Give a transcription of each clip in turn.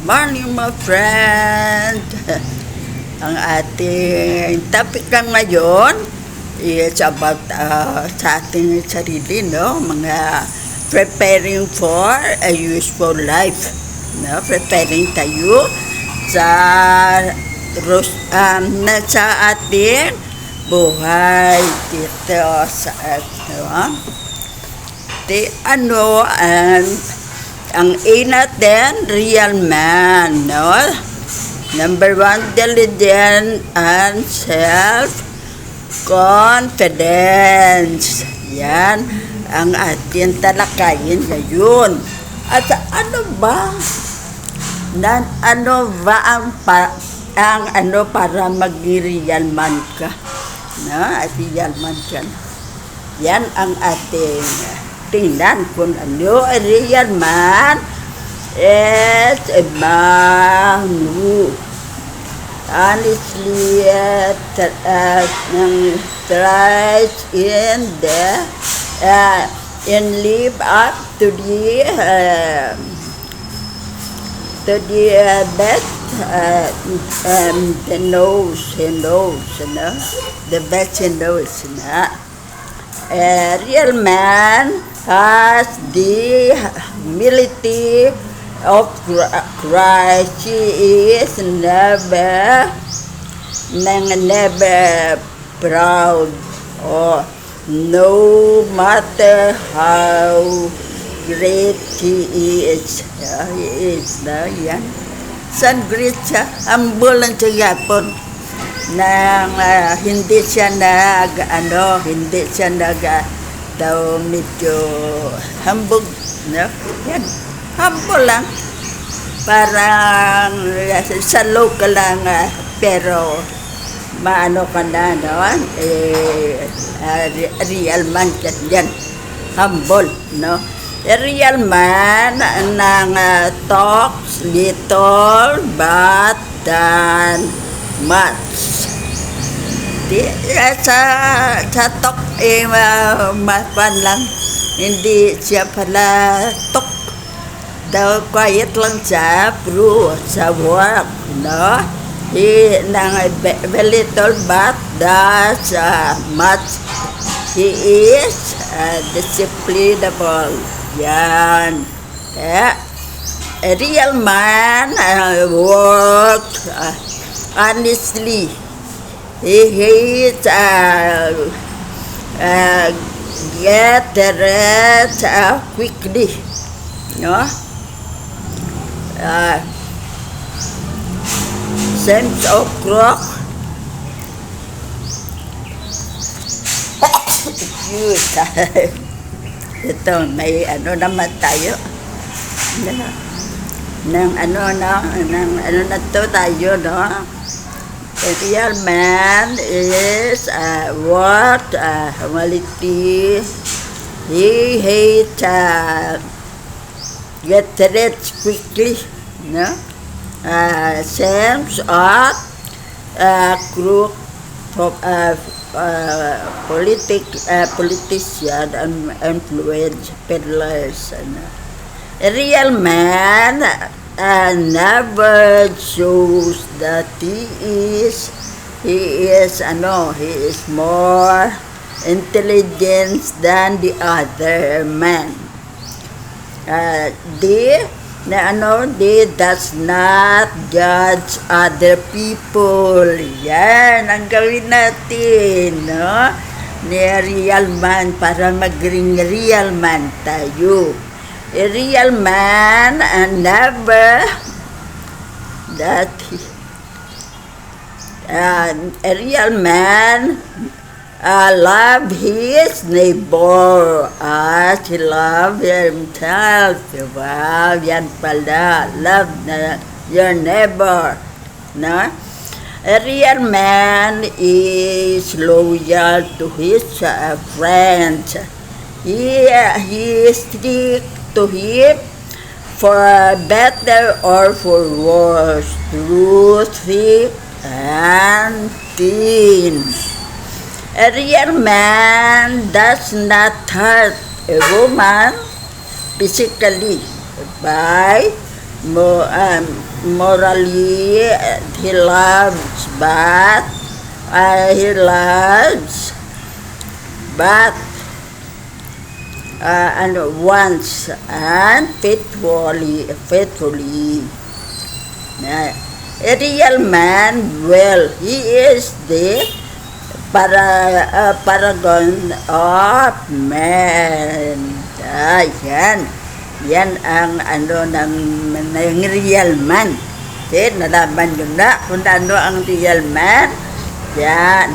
Morning, my friend. Ang ating topic lang ngayon is about sa ating sarili, no? Mga preparing for a useful life, no? Preparing tayo sa sa ating buhay dito sa ang A natin, real man, no? Number 1, diligent and self-confidence. Yan ang ating talakayin ngayon. At ano ba ang para mag-real man ka? No? At real man ka. Yan ang ating tingnan kung ano a real man is a man who honestly tries in live up to the best he knows, no? The best he knows, no? A real man has the humility of Christ. He is never proud, or no matter how great he is. He is na yan. San great siya? Humble lang siya yapon. Nang hindi siya daw medyo hambog, no? Yan, humble lang. Parang salo ka lang, pero maano ka na, no? Real man ka yan. Humble, no? A real man talks little but done much. Sa talk mapan lang, hindi siya pala talk daw, quiet lang siya, pero sa work, no? He little but does much. He is disciplinable. Yan. A real man works honestly. He hates get the rest quickly, no? Sense of clock. Ito, may naman tayo. Nang na to tayo, no? A real man is what humility. He hates get rich quickly, no? Sense of crook politician and influence peddlers. A real man never shows that he is more intelligent than the other man. They does not judge other people. Yan ang gawin natin, no? Ni real man, para maging real man tayo. A real man never a real man love his neighbor as he love himself. Wow, yan pala. Love your neighbor, no? A real man is loyal to his friends. He stick to him for better or for worse, through thick and thin. A real man does not hurt a woman physically by morally he loves, but he loves, but and wants and faithfully. A real man, well, he is the paragon of man. Yan ang ng real man. Nalaman nyo na kung ano ang real man. Yan.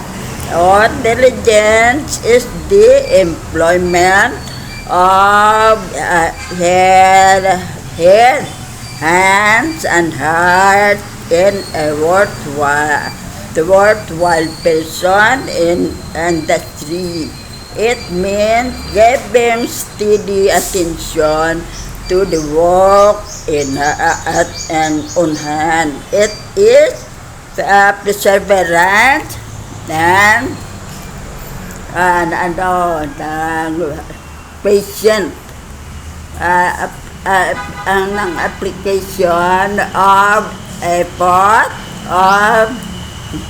Diligence is the employment of head, hands, and heart in a worthwhile person in industry. It means giving steady attention to the work on hand. It is perseverance and patient. Ang application of effort of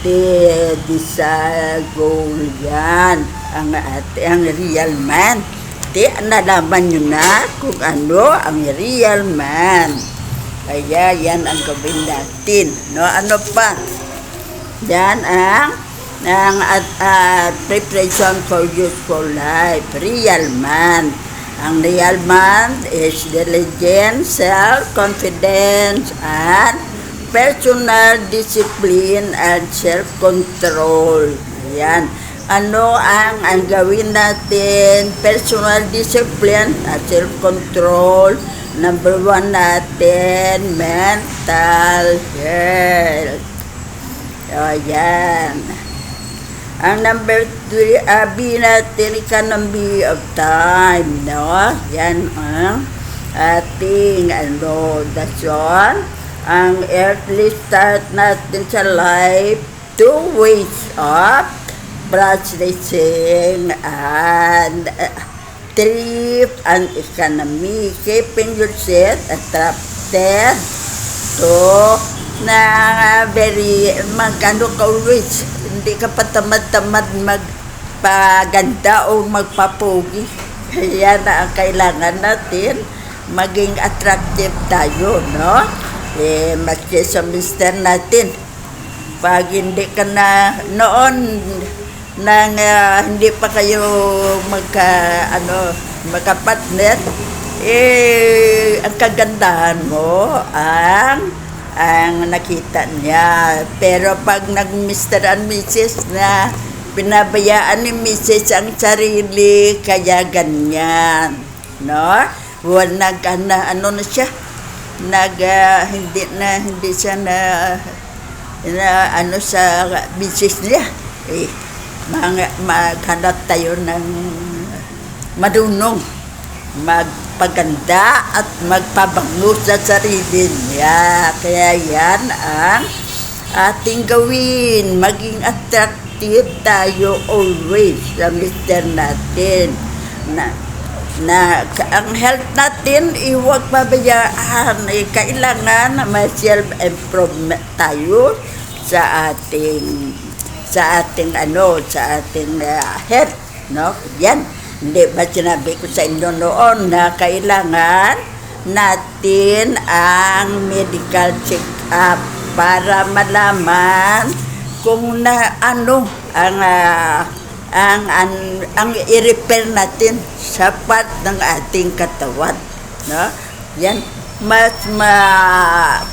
the desired goal. Yan ang real man. Nalaman nyo na kung ano ang real man. Kaya yan ang gawin natin. Ano pa? Yan ang preparation for useful life. Real man. Ang real man is diligence, self-confidence, and personal discipline and self-control. Ayan. Ano ang gawin natin? Personal discipline at self-control. Number 1 natin, mental health. Ayan. Ang number 3, B natin, economy of time, Yan ang ating dasyon. Ang earthly start natin sa life, 2 ways of processing and thrift and economy, keeping yourself attracted to na very magkano ka always, hindi ka pa tamad-tamad magpaganda o magpapogi. Kaya na ang kailangan natin, maging attractive tayo, maski sa mister natin, pag hindi ka na noon nang hindi pa kayo magka-partner, ang kagandahan mo ang nakita niya. Pero pag nag-Mr. and Mrs. na pinabayaan ni Mrs. ang sarili, kaya ganyan, hindi siya sa Mrs. niya. Maghanap tayo ng madunong, magpaganda at magpabango sa sarili niya. Kaya yan ang ating gawin. Maging attractive tayo always sa mister natin. Na ang health natin, huwag pabayaan. Kailangan may self-improvement tayo sa ating health, Yan. Hindi ba sinabi ko sa inyo noon na kailangan natin ang medical check-up para malaman kung ang i-repair natin sa part ng ating katawan, Yan,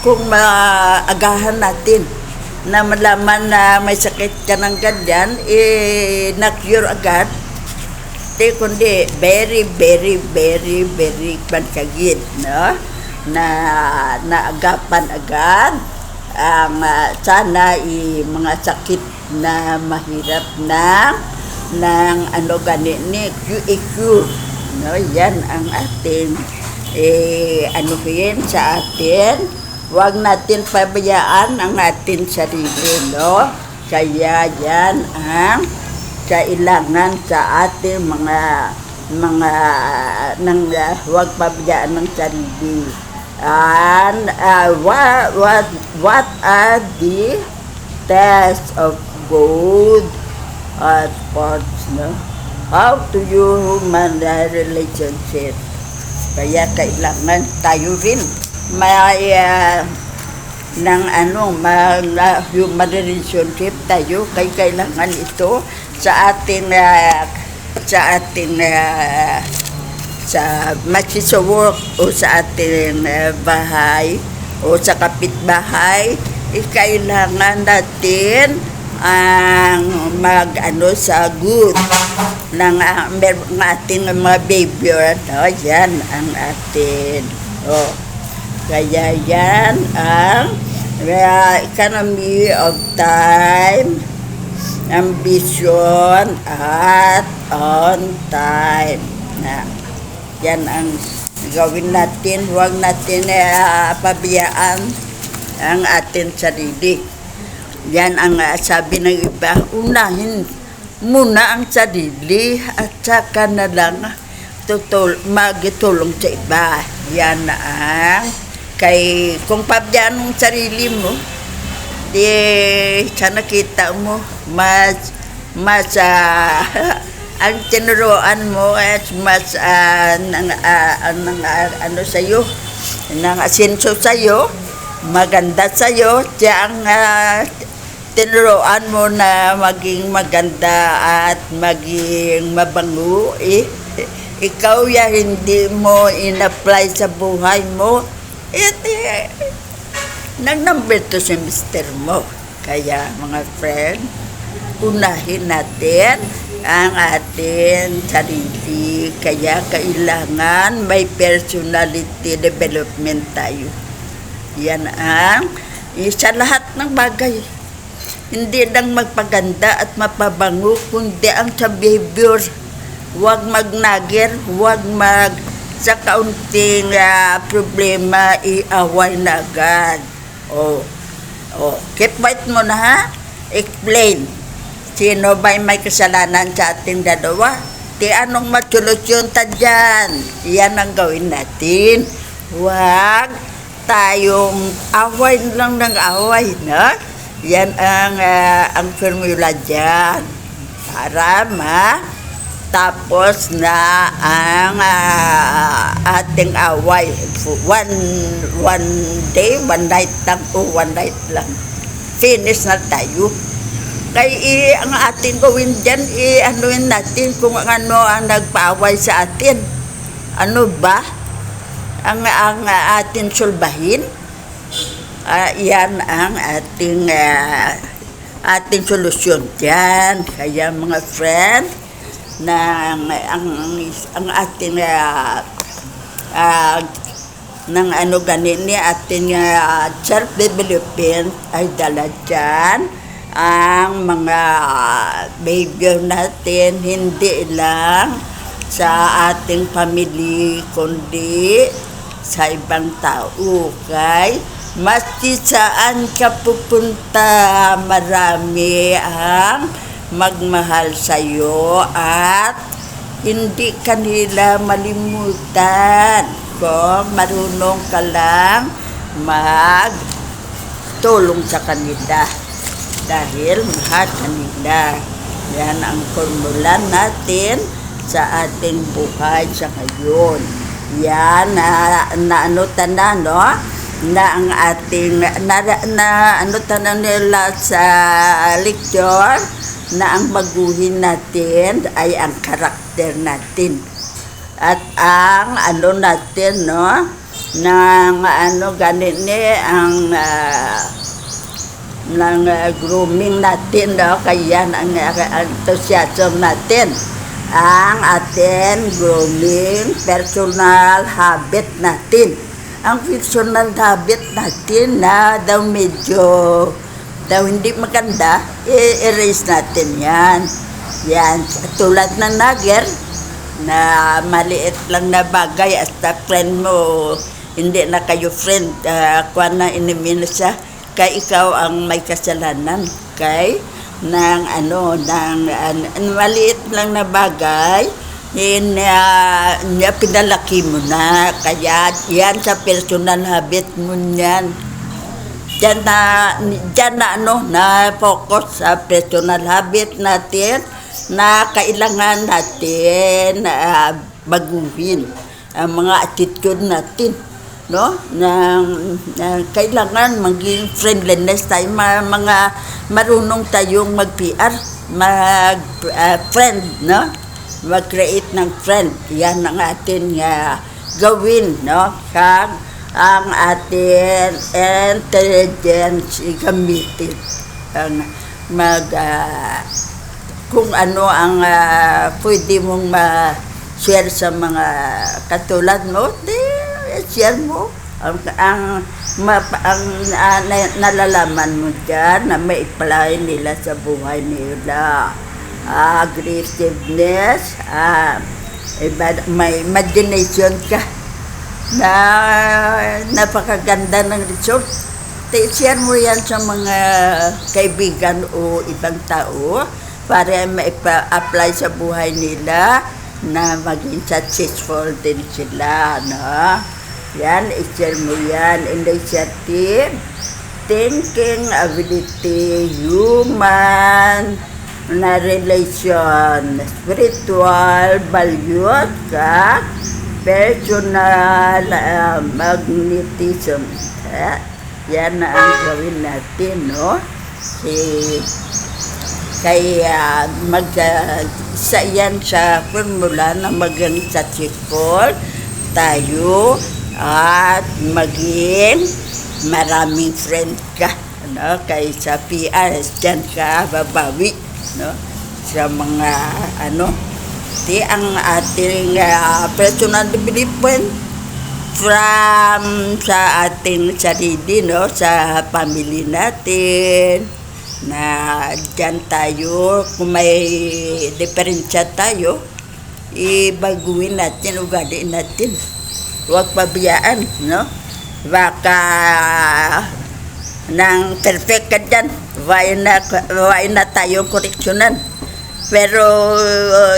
kung maagahan natin na malaman na may sakit ka ng ganyan, na-cure agad. Kundi very pansagid, na naagapan agad ang sana mga sakit na mahirap ng cure. Yan ang ating sa atin. Huwag natin pabayaan ang ating sarili, Kaya yan ang kailangan sa ating mga huwag pabayaan ng sarili. And what are the tests of good sports, no? How to you human relationship? Kaya kailangan tayo rin may human relationship tayo, kailangan ito sa ating sa work o sa ating bahay o sa kapitbahay. Kailangan natin ang sa good ng ating mga behavior, no? Yan ang atin. Kaya yan ang economy of time, ambition, at on time. Yan ang gawin natin. Huwag natin pabayaan ang ating sarili. Yan ang sabi ng iba, unahin muna ang sarili at saka na lang magtulong sa iba. Yan ang kung pabayaan mong sarili mo, di sana kita mo ang tinuruan mo at mas sa'yo, ng asenso sa'yo, maganda sa'yo, siyang tinuruan mo na maging maganda at maging mabango. Ikaw hindi mo in-apply sa buhay mo, nag-number 2 semester mo. Kaya mga friend, unahin natin ang ating sarili. Kaya kailangan may personality development tayo. Yan ang sa lahat ng bagay. Hindi lang magpaganda at mapabango, kundi ang sa behavior. Huwag magnager, huwag sa kaunting problema, iaway na agad. Keep quiet mo na, ha? Explain. Sino ba may kasalanan sa ating dalawa? Anong matsolusyon ta dyan? Yan ang gawin natin. Huwag tayong away lang ng away, no? Yan ang formula dyan. Para tapos na ang ating away. One day, one night lang o one night lang. Finish na tayo. Kaya ang ating gawin dyan, anuin natin kung ano ang nagpaaway sa atin. Ano ba ang ating sulbahin? Yan ang ating solusyon dyan. Kaya mga friend, na ang ating ating self-development ay dala dyan ang mga behavior natin, hindi lang sa ating family kundi sa ibang tao. Okay? Maski saan ka pupunta, marami ang magmahal sa'yo at hindi kanila malimutan kung marunong ka lang magtulong sa kanila dahil mahal kanila. Yan ang formula natin sa ating buhay sa ngayon. Yan na ang ating nila sa lecture, na ang baguhin natin ay ang karakter natin at ang natin, no, ng ang grooming natin, no? Kaya ang enthusiasm natin, ang ating grooming personal habit natin. Ang personal habit natin na medyo hindi maganda, i-erase natin yan. Yan, tulad ng nagger, na maliit lang na bagay, hasta friend mo, hindi na kayo friend, kuha na enemy na siya, kay ikaw ang may kasalanan, kay maliit lang na bagay, pinalaki mo na. Kaya yan sa personal habit mo yan. Diyan na focus sa personal habit natin na kailangan natin baguhin ang mga attitude natin, no? Na kailangan maging friendliness tayo, mga marunong tayong mag-PR, friend, no? Mag-create ng friend. Yan ang atin gawin, no? Ang atin intelligence gamitin kung ano ang pwede mong ma-share sa mga katulad mo, share mo ang nalalaman mo dyan na may apply nila sa buhay nila. Aggressiveness, may imagination ka na napakaganda ng result. Share mo yan sa mga kaibigan o ibang tao para ma-apply sa buhay nila na maging successful din sila, no? Yan, i-share mo yan. Initiative, thinking ability, human na relation, spiritual values, personal magnetism. Yan na ang gawin natin, no? Kaya isa yan sa formula na maging successful tayo at maging maraming friend ka, no? Kaysa PR, dyan ka babawi, no? Sa mga ang ating personal development from sa ating sarili, no? Sa family natin, na dyan tayo, kung may diferensya tayo, ibaguhin natin, ugali natin. Huwag pabiyaan, no? Baka nang perfect ka dyan, why na tayong koreksyonan. Pero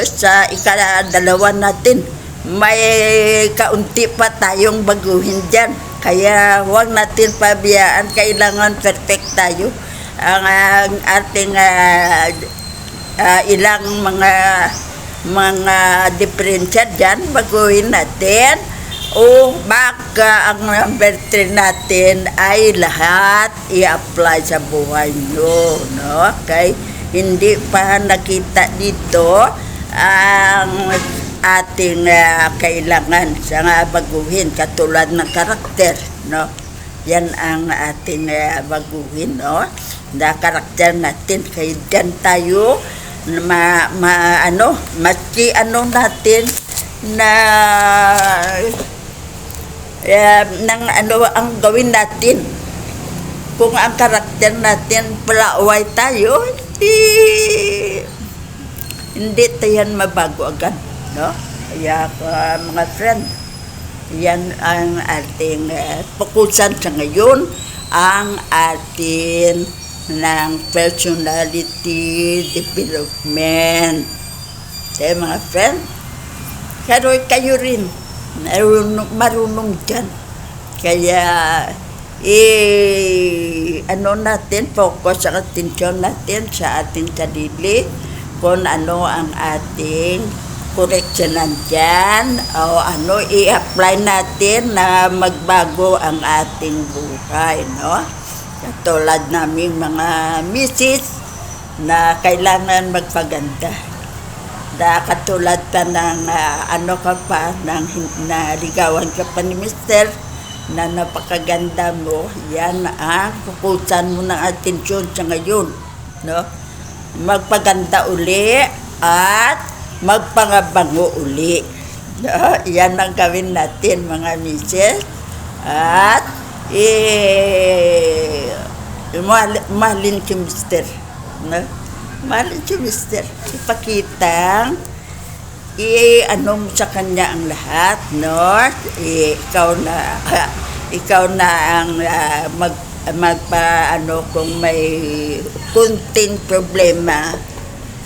sa ikadalawa natin, may kaunti pa tayong baguhin dyan. Kaya huwag natin pabiyaan, kailangan perfect tayo. Ang ating ilang mga diferensya dyan, baguhin natin. O baka ang number 3 natin ay lahat i-apply sa buhay nyo, no? Okay? Hindi pa nakita dito ang ating kailangan sa baguhin, katulad ng karakter, no? Yan ang ating baguhin, no? Na karakter natin, kaya dyan tayo maski natin na ang gawin natin. Kung ang karakter natin palaway tayo, hindi tayo mabago agad, no? Kaya mga friend, yan ang ating fokusan sa ngayon, ang atin ng personality development. Kaya mga friend, kayo rin marunong dyan. Kaya natin, focus ang atensyon natin sa ating sarili, kung ano ang ating correctionan dyan, o i-apply natin na magbago ang ating buhay, no? Katulad naming mga misis na kailangan magpaganda. Katulad ka ng naligawan ka pa ni Mister na napakaganda mo, yan ang pupusan mo ng atensyon sa ngayon, no? Magpaganda uli at magpangabango uli, no? Yan ang gawin natin, mga misis. At mahalin si Mister, no? Mahalin si Mister, ipakitang sa kanya ang lahat, no? Ikaw na ang kung may kunting problema,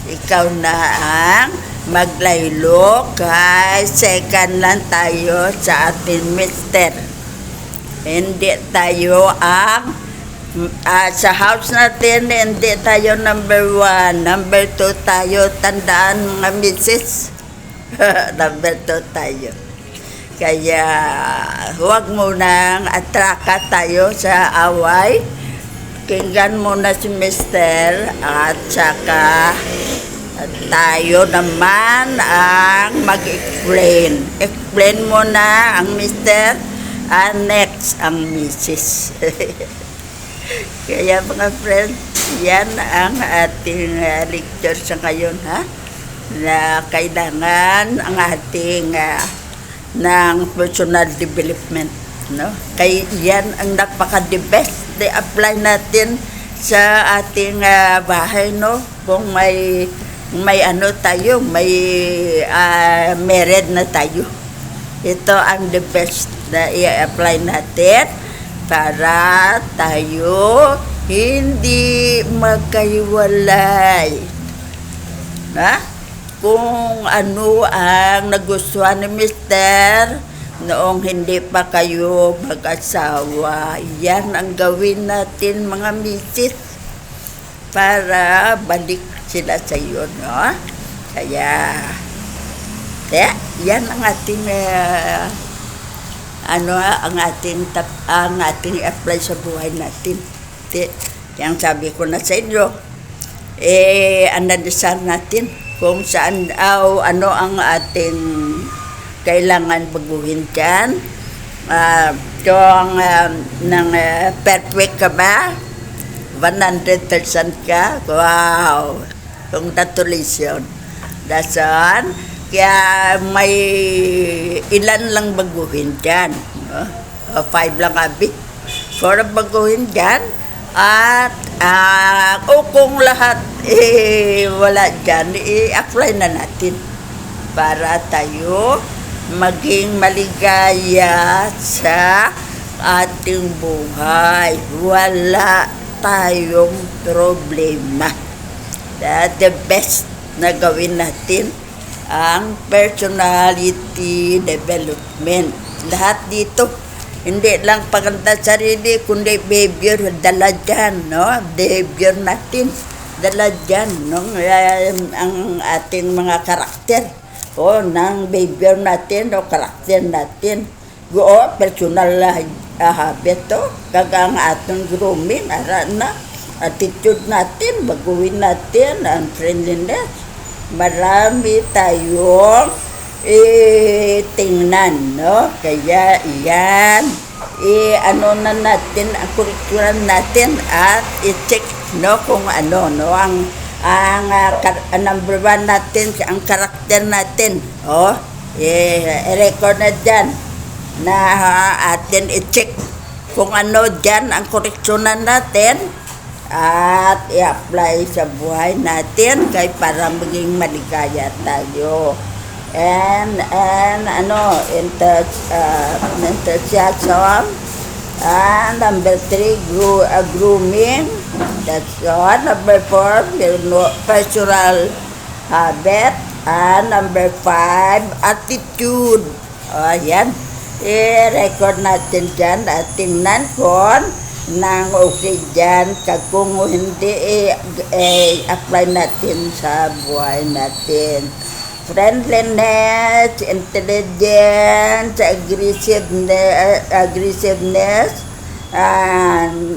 ikaw na ang maglaylo kay second lang tayo sa ating mister. Hindi tayo ang sa house natin, hindi tayo number 1. Number 2 tayo, tandaan mga misis. Number 2 tayo. Kaya huwag mo nang atraka tayo sa away. Kinggan muna si mister at saka tayo naman ang mag-explain. Explain mo na ang mister, next ang misis. Kaya mga friends, yan ang ating lecture sa ngayon, ha? Na kailangan ang ating ng personal development, no? Kaya yan ang napaka-the best. I-apply natin sa ating bahay, no? Kung may ano tayo, may married na tayo. Ito ang the best na i-apply natin para tayo hindi magkahiwalay. Ha? Kung ano ang nagustuhan ni Mister noong hindi pa kayo mag-asawa, yan ang gawin natin mga misis para balik sila sa iyo, no? Kaya yan ang ating ang ating apply sa buhay natin. Yang sabi ko na sa inyo, analisan natin kung saan ano ang ating kailangan baguhin dyan. Kung perfect ka ba? 100% ka? Wow! Congratulations. Dasan, kaya may ilan lang baguhin dyan. 5 lang abi. 4 baguhin dyan. At kung lahat wala dyan, i-apply na natin para tayo maging maligaya sa ating buhay. Wala tayong problema. The best na gawin natin ang personality development. Lahat dito, hindi lang paganda sarili, kundi behavior, dala dyan, no? Behavior natin, dala dyan, no? Ang ating mga karakter, ng behavior natin, o karakter natin. Personal habit, kagang atong grooming, na, attitude natin, baguhin natin, ang friendliness. Marami tayong tingnan, no? Kaya yan, ano na natin, ang curriculum natin at i-check, no? Kung ano, no? Ang number 1 natin, ang karakter natin, i-record na dyan na atin i-check kung ano dyan ang correctionan natin at i-apply sa buhay natin kay para maging maligaya tayo. And enthusiasm. And number 3, grooming. That's all. Number 4, personal habit. And number 5, attitude. Yan. I-record natin dyan at tingnan kung nang okay dyan, kung hindi apply natin sa buhay natin. Friendliness, intelligence, aggressiveness, and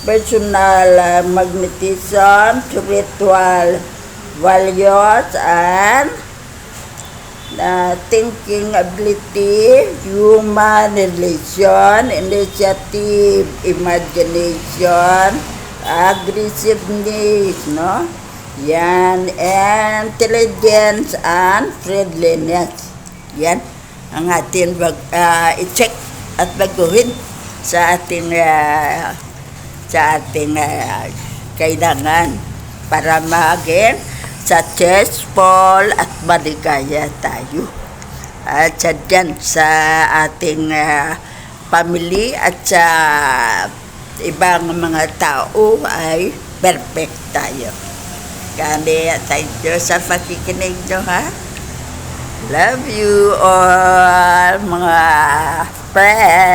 personal magnetism, spiritual values, and thinking ability, human relation, initiative, imagination, aggressiveness, no? Yan, intelligence and friendliness. Yan ang ating i-check at baguhin sa ating kailangan para maging successful at maligaya tayo. At dyan sa ating family at sa ibang mga tao ay perfect tayo. Kaya thank you sa pakikinig nyo, ha? Love you all, mga friends.